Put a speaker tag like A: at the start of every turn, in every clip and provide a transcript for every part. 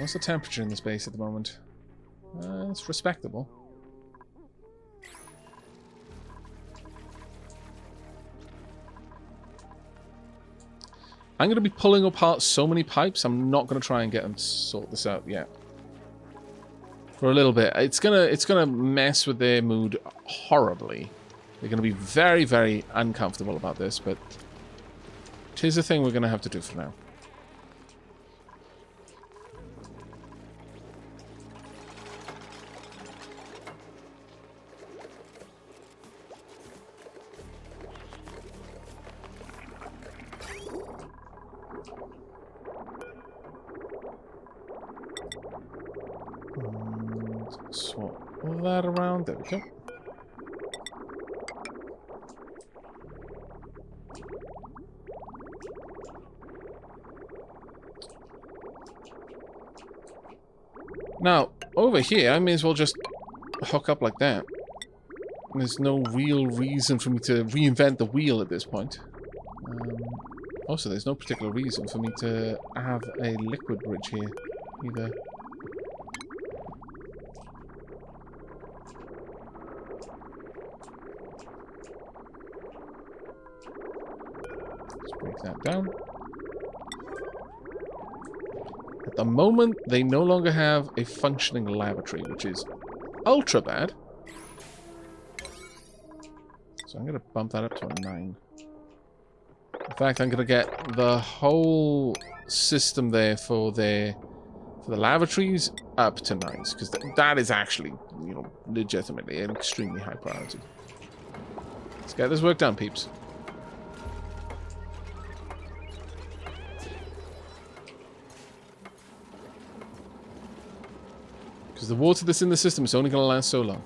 A: What's the temperature in this base at the moment? It's respectable. I'm going to be pulling apart so many pipes, I'm not going to try and get them to sort this out yet. For a little bit. It's gonna mess with their mood horribly. They're going to be very, very uncomfortable about this, but it is a thing we're going to have to do for now. Swap all that around. There we go. Now, over here, I may as well just hook up like that. There's no real reason for me to reinvent the wheel at this point. Also, there's no particular reason for me to have a liquid bridge here either. Let's break that down. At the moment, they no longer have a functioning lavatory, which is ultra bad. So I'm going to bump that up to a 9. In fact, I'm going to get the whole system there for the lavatories up to 9s, because that is actually, you know, legitimately an extremely high priority. Let's get this work done, peeps. Because the water that's in the system is only going to last so long.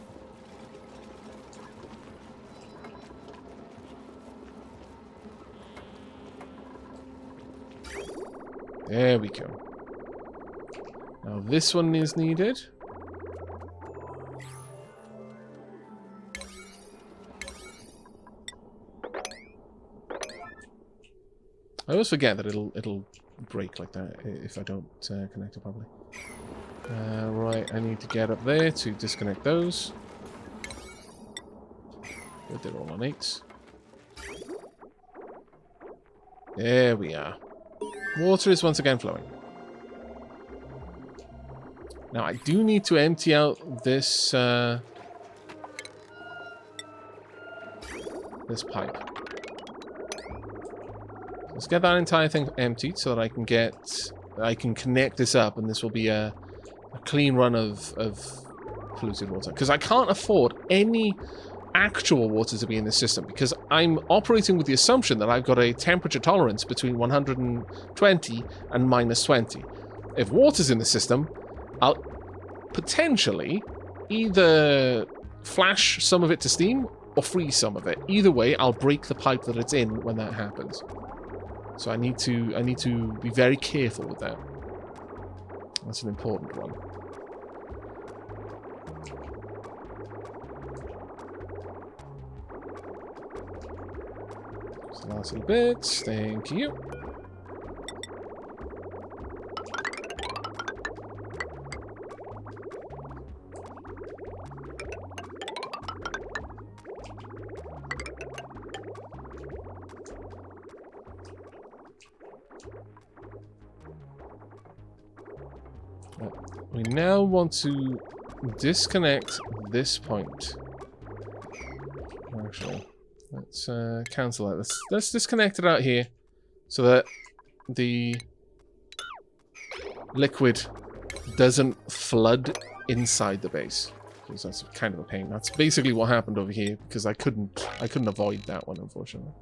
A: There we go. Now this one is needed. I always forget that it'll break like that if I don't connect it properly. Right, I need to get up there to disconnect those. But they're all on 8s. There we are. Water is once again flowing. Now I do need to empty out this this pipe. Let's get that entire thing emptied so that I can connect this up, and this will be a clean run of polluted water. Because I can't afford any actual water to be in this system, because I'm operating with the assumption that I've got a temperature tolerance between 120 and -20. If water's in the system, I'll potentially either flash some of it to steam or freeze some of it. Either way, I'll break the pipe that it's in when that happens. So I need to be very careful with that. That's an important one. Just the last little bits. Thank you. We now want to disconnect this point. Actually, let's cancel that. Let's disconnect it out here so that the liquid doesn't flood inside the base. Because that's kind of a pain. That's basically what happened over here, because I couldn't avoid that one, unfortunately.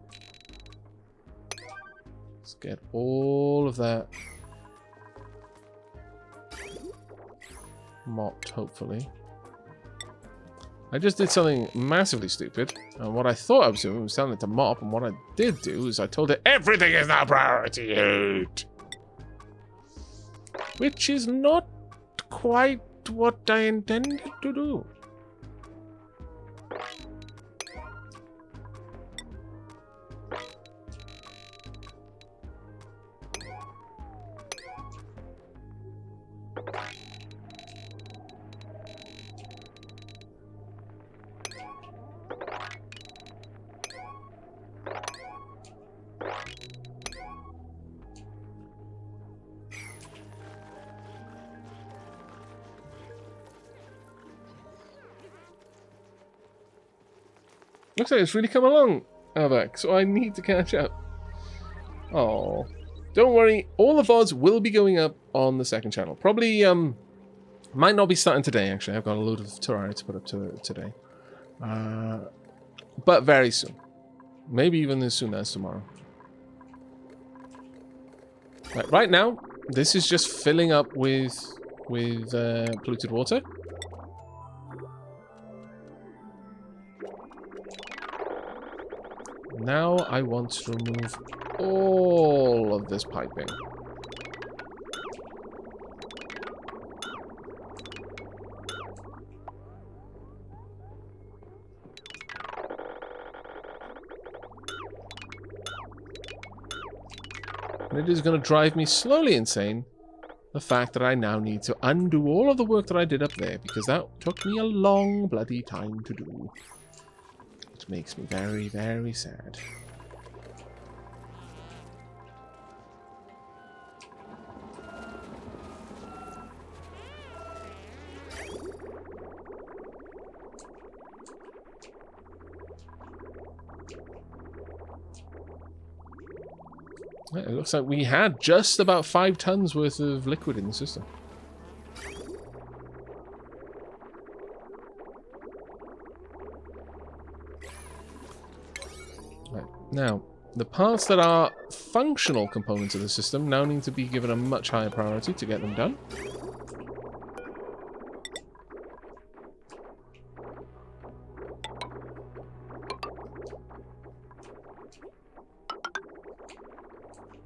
A: Let's get all of that mopped, hopefully. I just did something massively stupid, and what I thought I was doing was telling it to mop, and what I did do is I told it everything is now priority 8, which is not quite what I intended to do. Looks like it's really come along, Aavak, so I need to catch up. Oh, don't worry. All the VODs will be going up on the second channel. Probably, might not be starting today, actually. I've got a load of Terraria to put up today. But very soon. Maybe even as soon as tomorrow. Right now, this is just filling up with polluted water. Now I want to remove all of this piping. And it is going to drive me slowly insane, the fact that I now need to undo all of the work that I did up there, because that took me a long bloody time to do. It makes me very, very sad. It looks like we had just about 5 tons worth of liquid in the system. Right. Now, the parts that are functional components of the system now need to be given a much higher priority to get them done.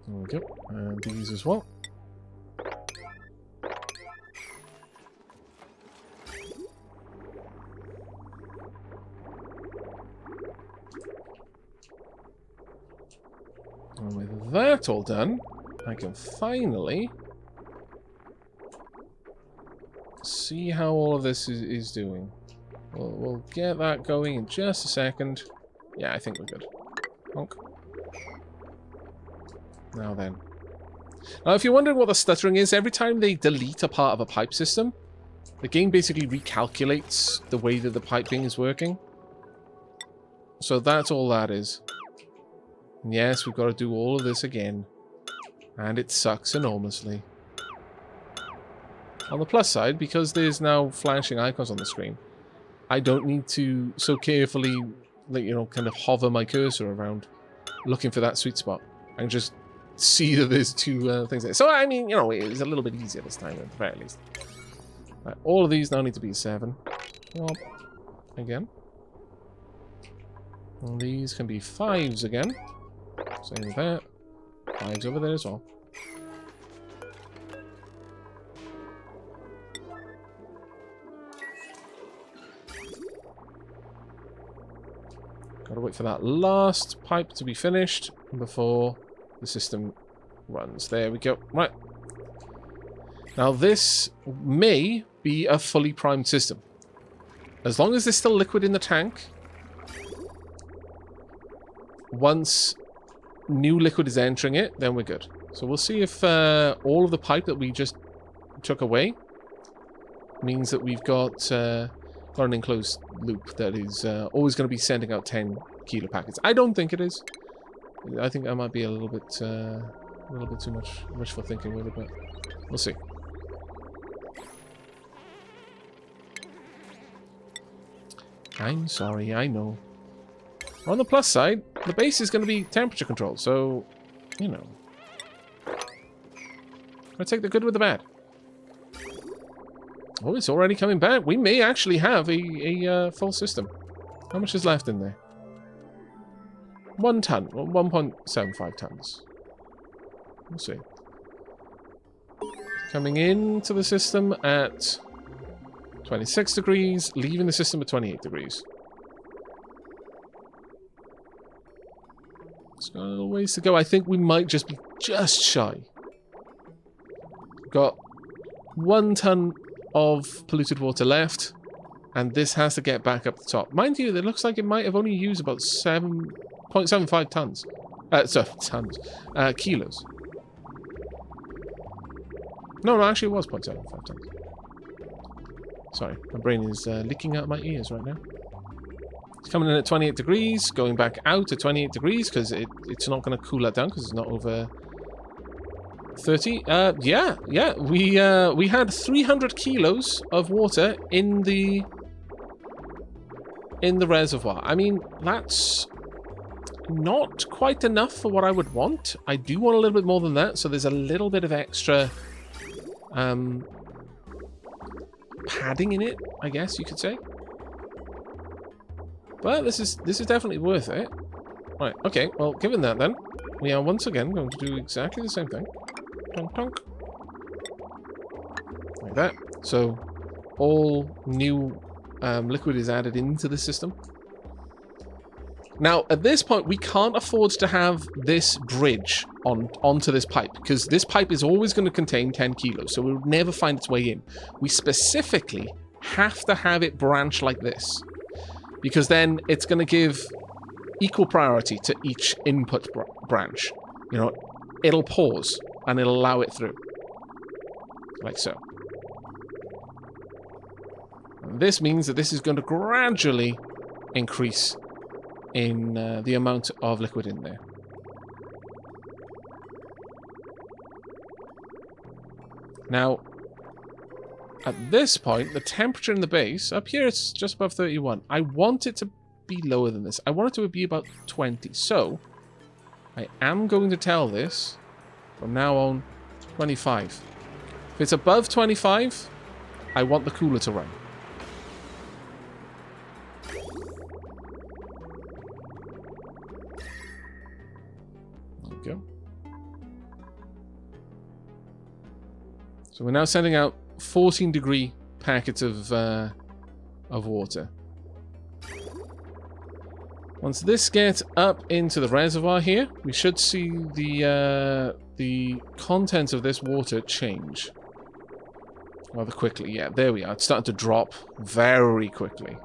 A: There we go. And these as well. And with that all done, I can finally see how all of this is doing. We'll get that going in just a second. Yeah, I think we're good. Honk. Now then. Now, if you're wondering what the stuttering is, every time they delete a part of a pipe system, the game basically recalculates the way that the piping is working. So that's all that is. And yes, we've got to do all of this again. And it sucks enormously. On the plus side, because there's now flashing icons on the screen, I don't need to so carefully, like, you know, kind of hover my cursor around looking for that sweet spot. I can just see that there's 2 things there. So, I mean, you know, it's a little bit easier this time, at the very least. Right, all of these now need to be 7. Well, again. And these can be 5s again. Same with that. 5s over there as well. Gotta wait for that last pipe to be finished before the system runs. There we go. Right. Now this may be a fully primed system. As long as there's still liquid in the tank, once new liquid is entering it, then we're good. So we'll see if all of the pipe that we just took away means that we've got an enclosed loop that is always going to be sending out 10 kilo packets. I don't think it is. I think I might be a little bit too much wishful thinking with it, but we'll see. I'm sorry, I know. On the plus side, the base is going to be temperature controlled, so, you know. I take the good with the bad. Oh, it's already coming back. We may actually have a full system. How much is left in there? 1 ton. 1.75 tons. We'll see. Coming into the system at 26 degrees, leaving the system at 28 degrees. It's got a little ways to go. I think we might just be just shy. Got 1 ton of polluted water left, and this has to get back up the top. Mind you, it looks like it might have only used about 7.75 tons. Kilos. No, actually it was 0.75 tons. Sorry, my brain is leaking out my ears right now. It's coming in at 28 degrees, going back out at 28 degrees because it's not going to cool that down because it's not over 30. Yeah. We had 300 kilos of water in the reservoir. I mean, that's not quite enough for what I would want. I do want a little bit more than that, so there's a little bit of extra padding in it, I guess you could say. But this is definitely worth it. Right, okay, well, given that then, we are once again going to do exactly the same thing. Tonk, tonk. Like that. So, all new liquid is added into the system. Now, at this point, we can't afford to have this bridge onto this pipe, because this pipe is always going to contain 10 kilos, so it would never find its way in. We specifically have to have it branch like this, because then it's going to give equal priority to each input branch. You know, it'll pause, and it'll allow it through. Like so. And this means that this is going to gradually increase in the amount of liquid in there. Now, at this point, the temperature in the base, up here it's just above 31. I want it to be lower than this. I want it to be about 20. So, I am going to tell this, from now on, 25. If it's above 25, I want the cooler to run. Go. So we're now sending out 14-degree packets of water. Once this gets up into the reservoir here, we should see the contents of this water change rather quickly. Yeah, there we are. It's starting to drop very quickly.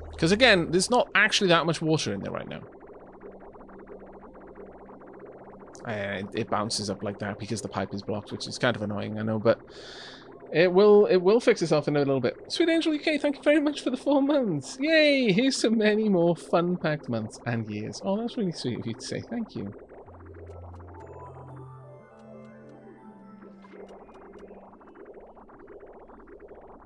A: Because again, there's not actually that much water in there right now. It bounces up like that because the pipe is blocked, which is kind of annoying, I know, but it will fix itself in a little bit. Sweet Angel UK, thank you very much for the 4 months. Yay! Here's so many more fun-packed months and years. Oh, that's really sweet of you to say. Thank you.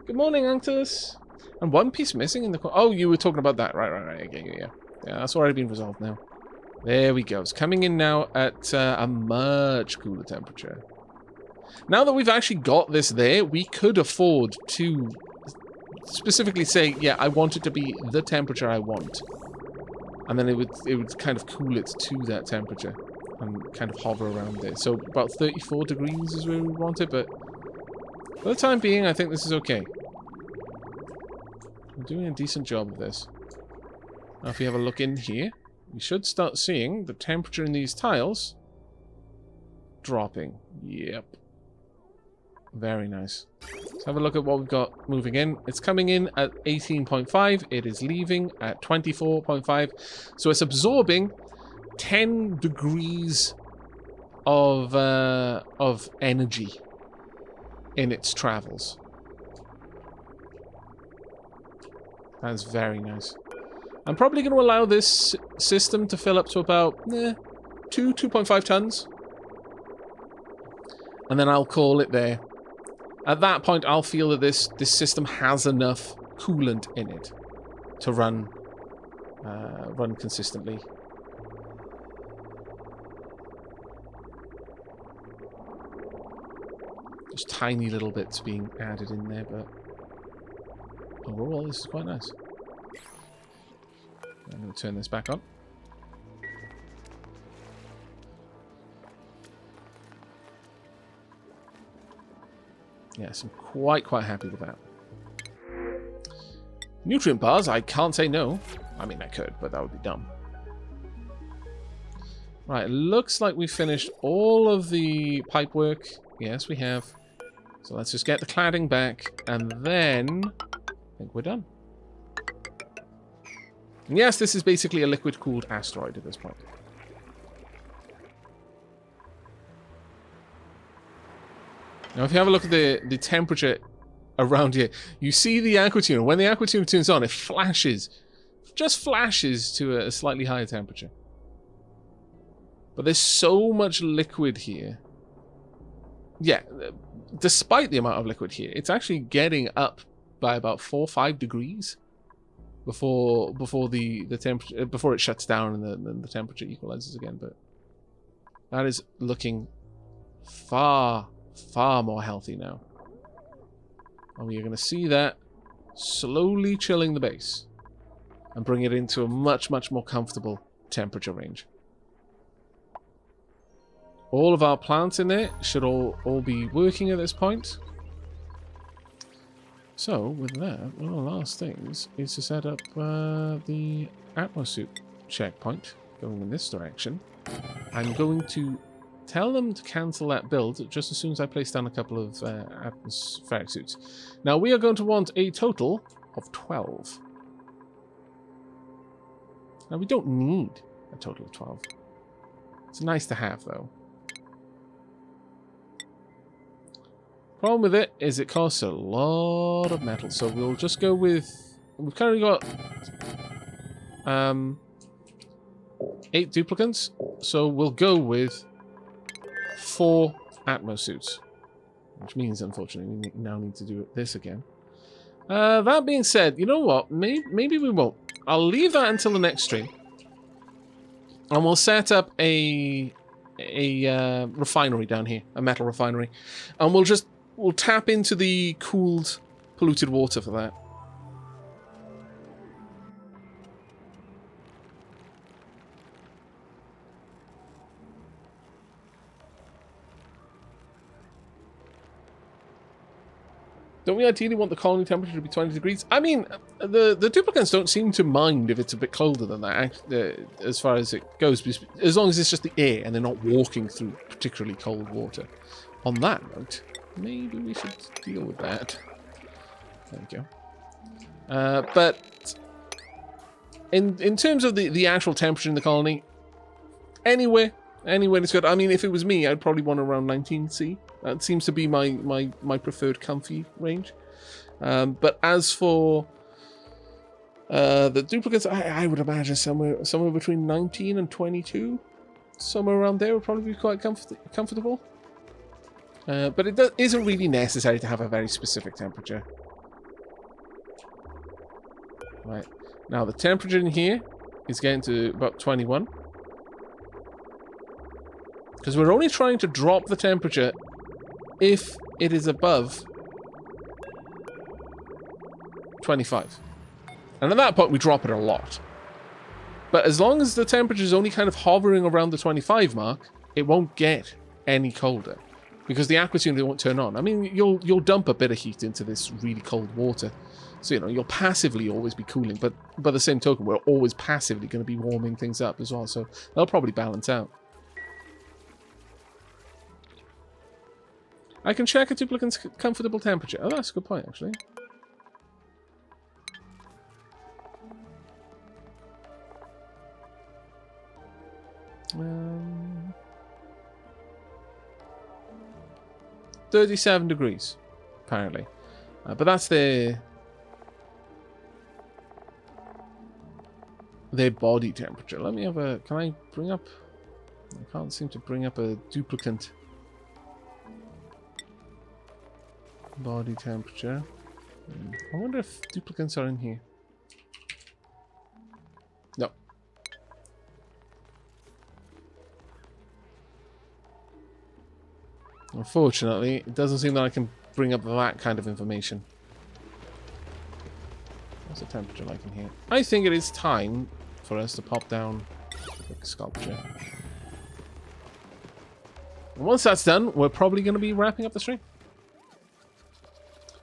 A: Good morning, Anctus. And one piece missing in the... Oh, you were talking about that. Right. Yeah, that's already been resolved now. There we go. It's coming in now at a much cooler temperature. Now that we've actually got this there, we could afford to specifically say, yeah, I want it to be the temperature I want. And then it would kind of cool it to that temperature and kind of hover around there. So about 34 degrees is where we want it, but for the time being, I think this is okay. We're doing a decent job of this. Now if you have a look in here, you should start seeing the temperature in these tiles dropping. Yep. Very nice. Let's have a look at what we've got moving in. It's coming in at 18.5. It is leaving at 24.5. So it's absorbing 10 degrees of energy in its travels. That's very nice. I'm probably going to allow this system to fill up to about 2.5 tons. And then I'll call it there. At that point, I'll feel that this system has enough coolant in it to run consistently. Just tiny little bits being added in there, but overall, this is quite nice. I'm going to turn this back on. Yes, I'm quite happy with that. Nutrient bars, I can't say no. I mean, I could, but that would be dumb. Right, looks like we finished all of the pipe work. Yes, we have. So let's just get the cladding back, and then I think we're done. And yes, this is basically a liquid-cooled asteroid at this point. Now, if you have a look at the temperature around here. You see the aqua tuner. When the aqua tuner turns on, it flashes. Just flashes to a slightly higher temperature. But there's so much liquid here. Yeah, despite the amount of liquid here, it's actually getting up by about 4 or 5 degrees before the temperature, before it shuts down and the temperature equalizes again. But that is looking far more healthy now. And we are going to see that slowly chilling the base and bring it into a much more comfortable temperature range. All of our plants in there should all be working at this point. So, with that, one of the last things is to set up the atmosuit checkpoint going in this direction. I'm going to tell them to cancel that build just as soon as I place down a couple of atmospheric suits. Now, we are going to want a total of 12. Now, we don't need a total of 12. It's nice to have, though. Problem with it is it costs a lot of metal, so we'll just go with... We've currently got 8 duplicants, so we'll go with 4 atmosuits, which means, unfortunately, we now need to do this again. That being said, you know what? Maybe we won't. I'll leave that until the next stream, and we'll set up a refinery down here, a metal refinery, and we'll tap into the cooled, polluted water for that. Don't we ideally want the colony temperature to be 20 degrees? I mean, the duplicants don't seem to mind if it's a bit colder than that, as far as it goes, as long as it's just the air and they're not walking through particularly cold water. On that note, maybe we should deal with that. There we go. But in terms of the actual temperature in the colony, anywhere is good. I mean, if it was me, I'd probably want around 19°C. That seems to be my preferred comfy range. But as for the duplicates, I would imagine somewhere between 19 and 22, somewhere around there would probably be quite comfortable. But it isn't really necessary to have a very specific temperature. Right. Now, the temperature in here is getting to about 21. Because we're only trying to drop the temperature if it is above 25. And at that point, we drop it a lot. But as long as the temperature is only kind of hovering around the 25 mark, it won't get any colder. Because the aqua tuner won't turn on. I mean, you'll dump a bit of heat into this really cold water. So, you know, you'll passively always be cooling. But by the same token, we're always passively going to be warming things up as well. So they'll probably balance out. I can check a duplicant's comfortable temperature. Oh, that's a good point, actually. Um, 37 degrees, apparently. But that's their body temperature. Let me have a... Can I bring up... I can't seem to bring up a duplicant body temperature. I wonder if duplicants are in here. No. Unfortunately, it doesn't seem that I can bring up that kind of information. What's the temperature like in here? I think it is time for us to pop down the sculpture. And once that's done, we're probably going to be wrapping up the stream.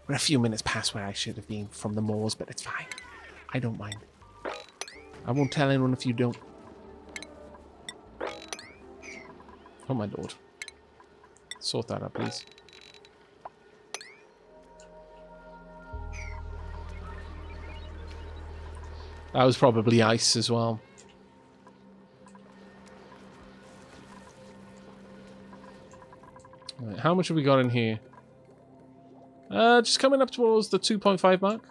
A: We're a few minutes past where I should have been from the moors, but it's fine. I don't mind. I won't tell anyone if you don't. Oh my lord. Sort that out, please. That was probably ice as well. Right, how much have we got in here? Just coming up towards the 2.5 mark.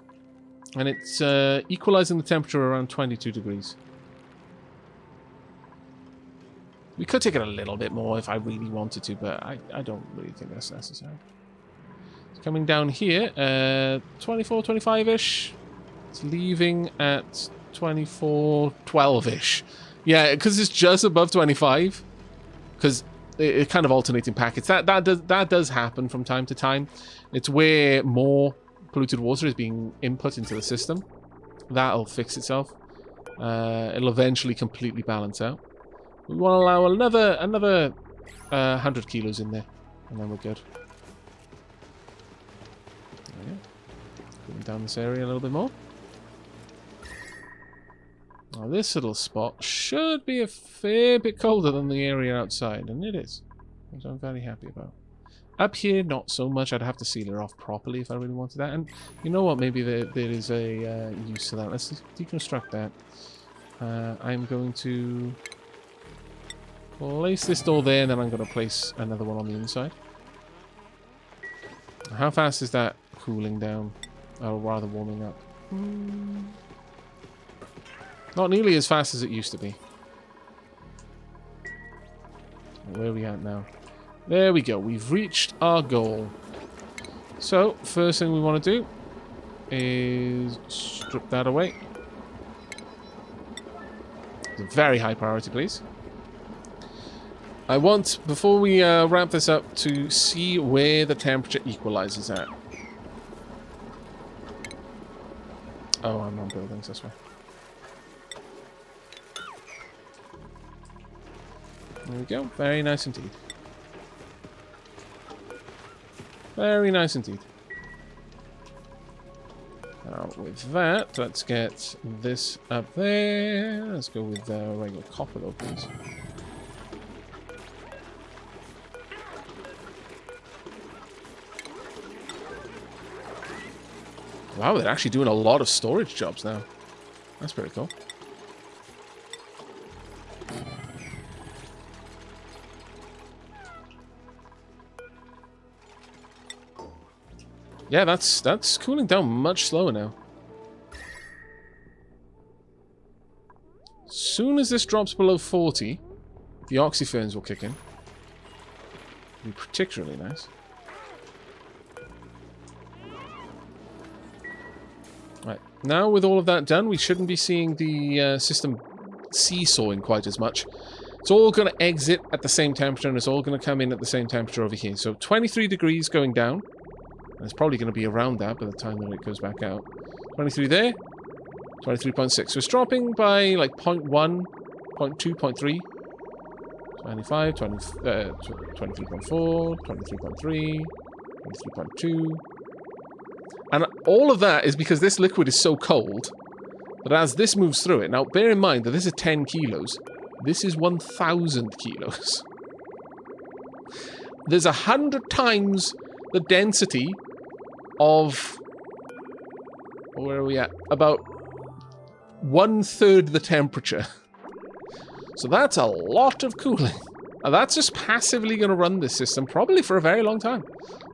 A: And it's equalizing the temperature around 22 degrees. We could take it a little bit more if I really wanted to, but I don't really think that's necessary. It's coming down here, 24, 25-ish. It's leaving at 24, 12-ish. Yeah, because it's just above 25. Because it kind of alternating packets. That does happen from time to time. It's where more polluted water is being input into the system. That'll fix itself. It'll eventually completely balance out. We want to allow another 100 kilos in there, and then we're good. There we go. Going down this area a little bit more. Now this little spot should be a fair bit colder than the area outside, and it is, which I'm very happy about. Up here, not so much. I'd have to seal it off properly if I really wanted that. And you know what? Maybe there is a use to that. Let's deconstruct that. I'm going to place this door there, and then I'm going to place another one on the inside. How fast is that cooling down? Or rather warming up? Not nearly as fast as it used to be. Where are we at now? There we go. We've reached our goal. So, first thing we want to do is strip that away. It's a very high priority, please. I want, before we wrap this up, to see where the temperature equalizes at. Oh, I'm on buildings this way. There we go. Very nice indeed. Very nice indeed. Now, with that, let's get this up there. Let's go with regular copper, though, please. Wow, they're actually doing a lot of storage jobs now. That's pretty cool. Yeah, that's cooling down much slower now. As soon as this drops below 40, the oxyferns will kick in. Be particularly nice. Right, now with all of that done, we shouldn't be seeing the system seesawing quite as much. It's all going to exit at the same temperature, and it's all going to come in at the same temperature over here. So 23 degrees going down. And it's probably going to be around that by the time that it goes back out. 23 there. 23.6. So it's dropping by like 0.1, 0.2, 0.3. 25, 20, 23.4, 23.3, 23.2. And all of that is because this liquid is so cold that as this moves through it... Now, bear in mind that this is 10 kilos. This is 1,000 kilos. There's 100 times the density of... Where are we at? About 1/3 the temperature. So that's a lot of cooling. And that's just passively going to run this system probably for a very long time.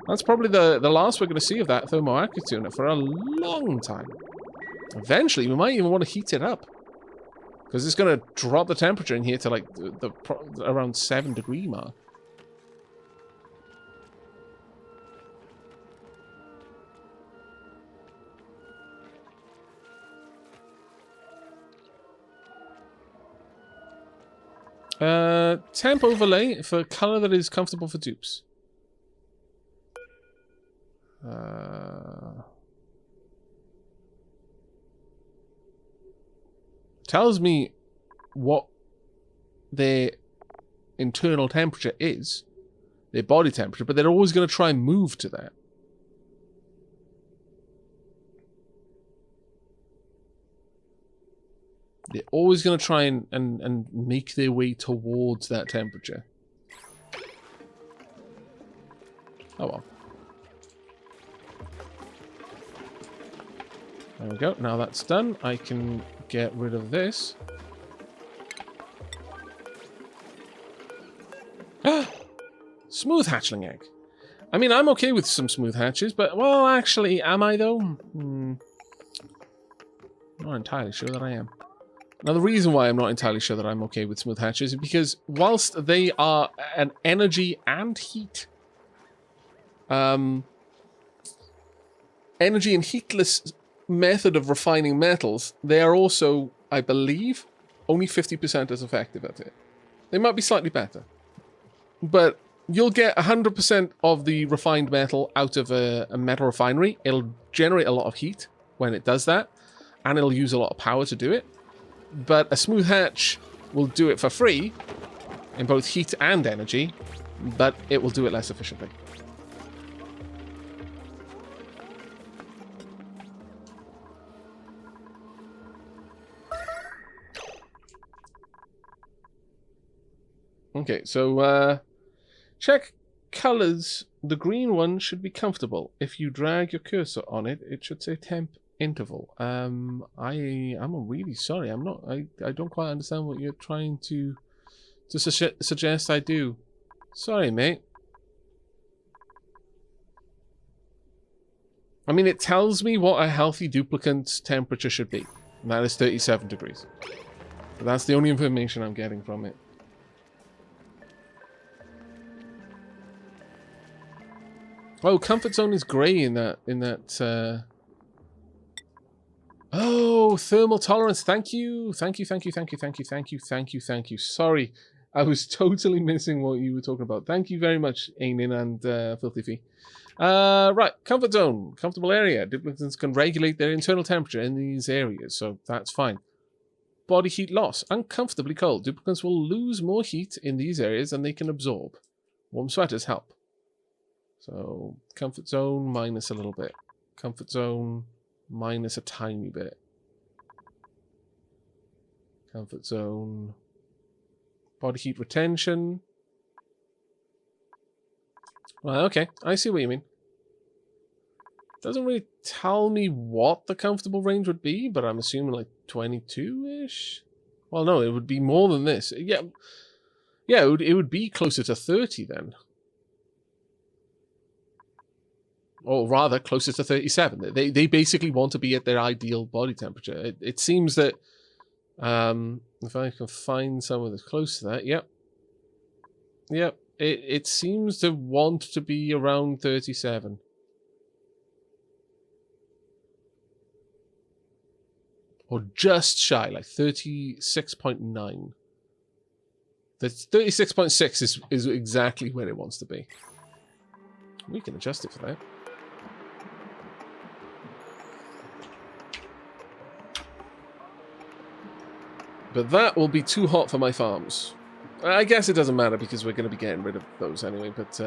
A: That's probably the last we're going to see of that thermoactive unit for a long time. Eventually, we might even want to heat it up. Because it's going to drop the temperature in here to like the around 7 degree mark. Temp overlay for color that is comfortable for dupes. Tells me what their internal temperature is, their body temperature, but they're always going to try and move to that. They're always going to try and make their way towards that temperature. Oh well. There we go. Now that's done, I can get rid of this. Smooth hatchling egg. I mean, I'm okay with some smooth hatches, but, well, actually, am I, though? Not entirely sure that I am. Now, the reason why I'm not entirely sure that I'm okay with smooth hatches is because whilst they are an energy and heat, energy and heatless method of refining metals, they are also, I believe, only 50% as effective at it. They might be slightly better, but you'll get 100% of the refined metal out of a metal refinery. It'll generate a lot of heat when it does that, and it'll use a lot of power to do it. But a smooth hatch will do it for free in both heat and energy, but it will do it less efficiently. Okay, so check colors. The green one should be comfortable. If you drag your cursor on it, it should say temp interval. I'm really sorry. I don't quite understand what you're trying to suggest I do. Sorry, mate. I mean, it tells me what a healthy duplicant's temperature should be, and that is 37 degrees. But that's the only information I'm getting from it. Oh, comfort zone is grey in that. Oh, thermal tolerance. Thank you. Thank you. Sorry, I was totally missing what you were talking about. Thank you very much, Ainin and Filthy Fee. Right, comfort zone, comfortable area. Duplicants can regulate their internal temperature in these areas, so that's fine. Body heat loss. Uncomfortably cold. Duplicants will lose more heat in these areas than they can absorb. Warm sweaters help. So, comfort zone minus a little bit. Comfort zone minus a tiny bit. Comfort zone. Body heat retention. Well, okay. I see what you mean. Doesn't really tell me what the comfortable range would be, but I'm assuming like 22-ish? Well, no, it would be more than this. Yeah, it would be closer to 30 then. Or rather, closer to 37. They basically want to be at their ideal body temperature. It seems that, if I can find someone that's close to that, yep. It seems to want to be around 37. Or just shy, like 36.9. That's 36.6 is exactly where it wants to be. We can adjust it for that. But that will be too hot for my farms. I guess it doesn't matter because we're going to be getting rid of those anyway, but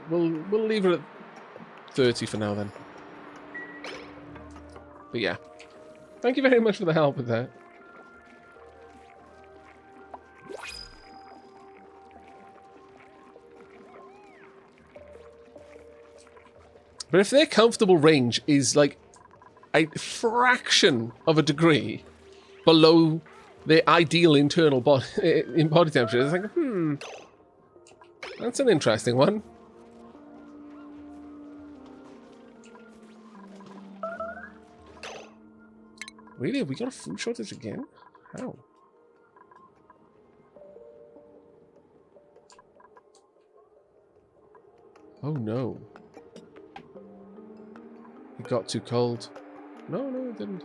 A: we'll leave it at 30 for now then. But yeah. Thank you very much for the help with that. But if their comfortable range is like a fraction of a degree below the ideal internal body temperature, it's like, that's an interesting one. Really? Have we got a food shortage again? How? Oh no. It got too cold. No, it didn't.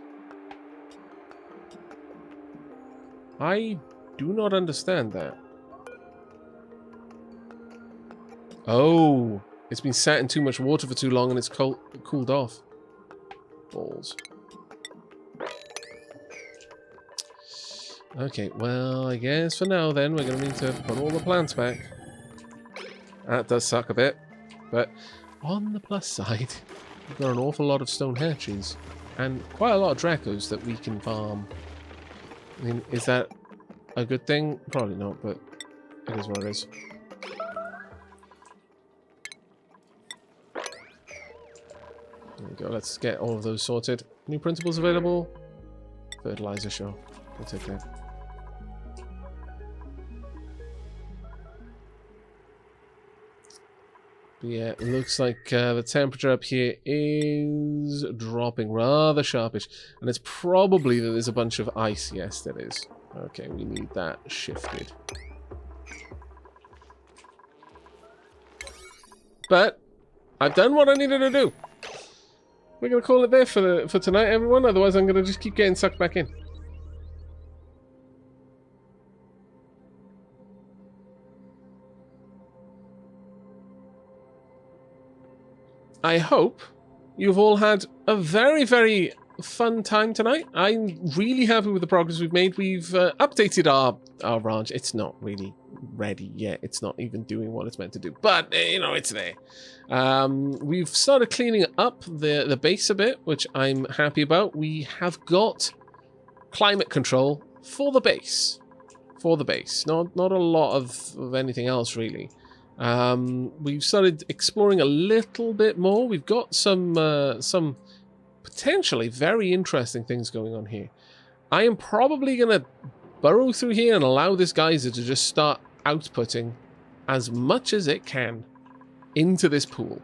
A: I do not understand that. Oh, it's been sat in too much water for too long and it's cooled off. Balls. Okay, well, I guess for now then we're going to need to put all the plants back. That does suck a bit, but on the plus side, we've got an awful lot of stone hatches and quite a lot of Dracos that we can farm. I mean, is that a good thing? Probably not, but it is what it is. There we go, let's get all of those sorted. New principles available? Fertilizer, sure. We'll take that. But yeah, it looks like the temperature up here is dropping rather sharpish. And it's probably that there's a bunch of ice. Yes, there is. Okay, we need that shifted. But I've done what I needed to do. We're going to call it there for tonight, everyone. Otherwise, I'm going to just keep getting sucked back in. I hope you've all had a very, very fun time tonight. I'm really happy with the progress we've made. We've updated our ranch. It's not really ready yet. It's not even doing what it's meant to do. But, you know, it's there. We've started cleaning up the base a bit, which I'm happy about. We have got climate control for the base. Not a lot of anything else, really. We've started exploring a little bit more. We've got some potentially very interesting things going on here. I am probably going to burrow through here and allow this geyser to just start outputting as much as it can into this pool.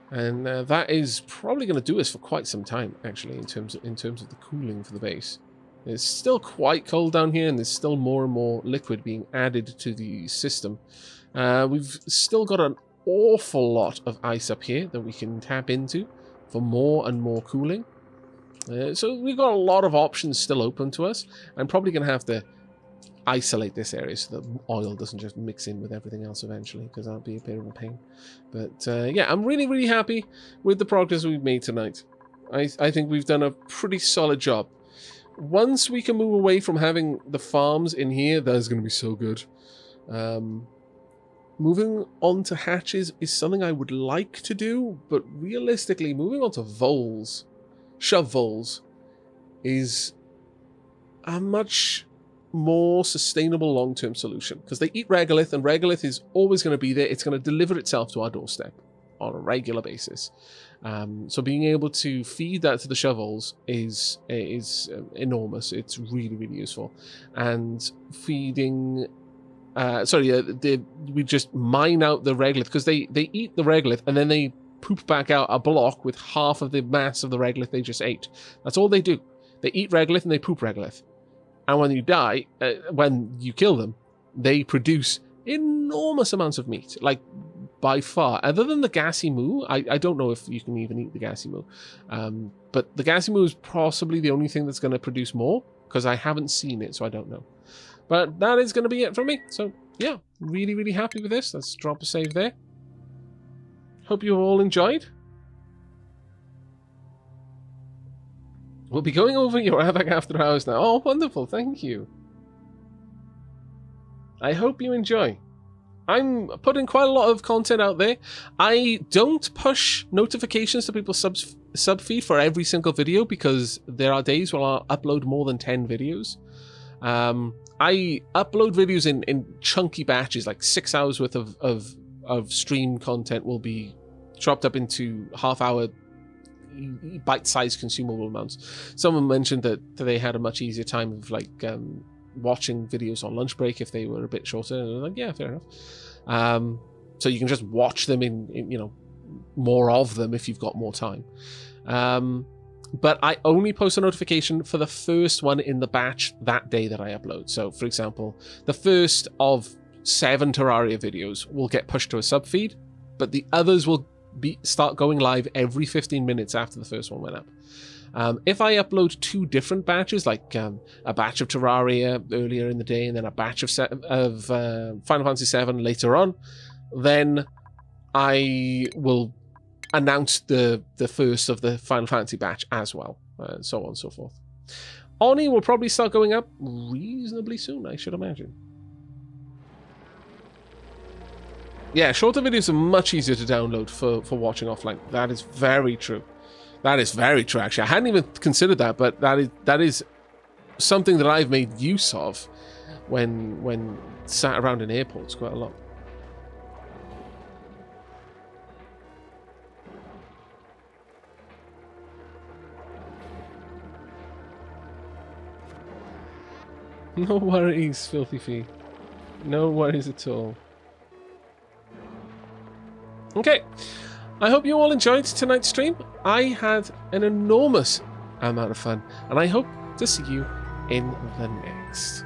A: And that is probably going to do us for quite some time, actually, in terms of the cooling for the base. It's still quite cold down here, and there's still more and more liquid being added to the system. We've still got an awful lot of ice up here that we can tap into for more and more cooling. So we've got a lot of options still open to us. I'm probably going to have to isolate this area so that oil doesn't just mix in with everything else eventually, because that'll be a bit of a pain. But yeah, I'm really, really happy with the progress we've made tonight. I think we've done a pretty solid job. Once we can move away from having the farms in here, that is going to be so good. Moving on to hatches is something I would like to do, but realistically, moving on to voles, shove voles, is a much more sustainable long-term solution, because they eat regolith, and regolith is always going to be there. It's going to deliver itself to our doorstep on a regular basis. So being able to feed that to the shovels is enormous. It's really, really useful. And feeding... we just mine out the regolith, because they eat the regolith and then they poop back out a block with half of the mass of the regolith they just ate. That's all they do. They eat regolith and they poop regolith. And when you die, when you kill them, they produce enormous amounts of meat, like by far. Other than the gassy moo, I don't know if you can even eat the gassy moo. But the gassy moo is possibly the only thing that's going to produce more, because I haven't seen it, so I don't know. But that is going to be it from me. So, yeah, really, really happy with this. Let's drop a save there. Hope you all enjoyed. We'll be going over your Aavak after hours now. Oh, wonderful. Thank you. I hope you enjoy. I'm putting quite a lot of content out there. I don't push notifications to people's sub feed for every single video, because there are days where I'll upload more than 10 videos. I upload videos in chunky batches, like 6 hours worth of stream content will be chopped up into half-hour bite-sized consumable amounts. Someone mentioned that they had a much easier time of watching videos on lunch break if they were a bit shorter, and I was like, yeah, fair enough. So you can just watch them in you know, more of them if you've got more time. But I only post a notification for the first one in the batch that day that I upload. So, for example, the first of 7 Terraria videos will get pushed to a sub feed, but the others will start going live every 15 minutes after the first one went up. If I upload 2 different batches, like a batch of Terraria earlier in the day and then a batch of Final Fantasy VII later on, then I will announce the first of the Final Fantasy batch as well, so on and so forth. Oni will probably start going up reasonably soon, I should imagine. Yeah, shorter videos are much easier to download for watching offline. That is very true. That is very true, actually. I hadn't even considered that, but that is something that I've made use of when sat around in airports quite a lot. No worries, Filthy Fee. No worries at all. Okay, I hope you all enjoyed tonight's stream. I had an enormous amount of fun, and I hope to see you in the next.